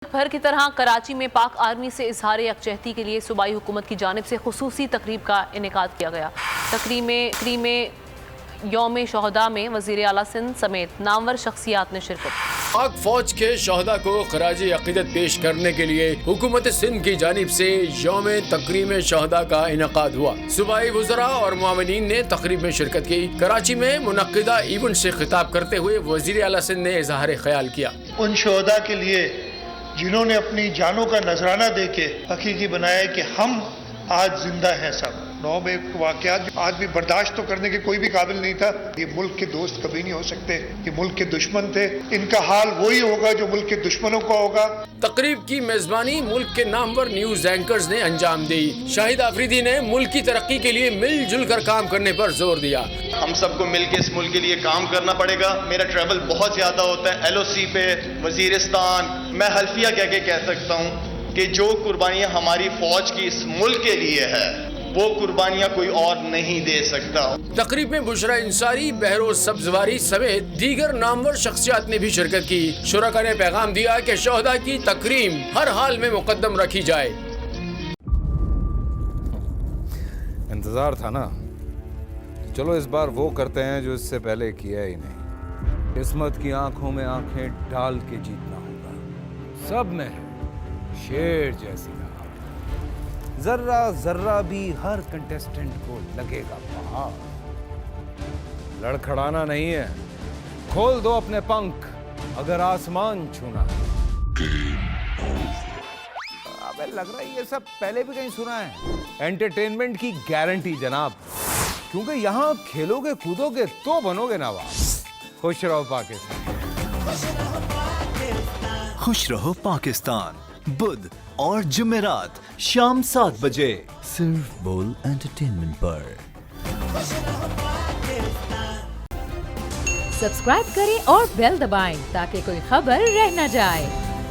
भर की तरह कराची में पाक आर्मी से इजहार यकजहती के लिए सूबाई हुकूमत की जानिब से खुसूसी तकरीब का इनेकाद किया गया। तकरीब में यौम शोहदा में वज़ीर आला सिंध समेत नामवर शख्सियात ने शिरकत। पाक फौज के शोहदा को खराज अकीदत पेश करने के लिए हुकूमत सिंध की जानिब से यौम तकरीम शोहदा का इनेकाद हुआ। सूबाई वज़रा और मुआविनीन ने तकरीब में शिरकत की। कराची में मुनक्किदा इवेंट से खिताब करते हुए वज़ीर आला सिंध ने इजहार ख्याल किया। उन शोहदा के लिए जिन्होंने अपनी जानों का नजराना देके हकीकी बनाया कि हम आज जिंदा हैं। सब 9 में वाक़यात आज भी बर्दाश्त तो करने के कोई भी काबिल नहीं था। ये मुल्क के दोस्त कभी नहीं हो सकते, ये मुल्क के दुश्मन थे। इनका हाल वही होगा जो मुल्क के दुश्मनों का होगा। तकरीब की मेजबानी मुल्क के नामवर न्यूज एंकर्स ने अंजाम दी। शाहिद आफरीदी ने मुल्क की तरक्की के लिए मिलजुल कर काम करने पर जोर दिया। हम सबको मिलकर इस मुल्क के लिए काम करना पड़ेगा। मेरा ट्रैवल बहुत ज्यादा होता है LOC पे, वजीरिस्तान। मैं हल्फिया कह सकता हूँ कि जो कुर्बानियाँ हमारी फौज की इस मुल्क के लिए है वो कुर्बानियाँ कोई और नहीं दे सकता। तकरीब में बुशरा इंसारी, बहरोज सब्जवारी समेत दीगर नामवर शख्सियात ने भी शिरकत की। शुरका ने पैगाम दिया कि शोहदा की तकरीम हर हाल में मुकद्दम रखी जाए। इंतजार था ना, चलो इस बार वो करते हैं जो इससे पहले किया ही नहीं। किस्मत की आंखों में आंखें डाल के जीतना होगा। सब में शेर जैसी राह, जर्रा जर्रा भी हर कंटेस्टेंट को लगेगा पहाड़। लड़खड़ाना नहीं है, खोल दो अपने पंख अगर आसमान छूना है। अबे लग रहा है ये सब पहले भी कहीं सुना है। एंटरटेनमेंट की गारंटी जनाब, क्योंकि यहाँ खेलोगे कूदोगे तो बनोगे नवाब। खुश रहो पाकिस्तान। खुश रहो पाकिस्तान, बुध और जुमेरात शाम 7 बजे सिर्फ बोल एंटरटेनमेंट पर। सब्सक्राइब करें और बेल दबाएं ताकि कोई खबर रह न जाए।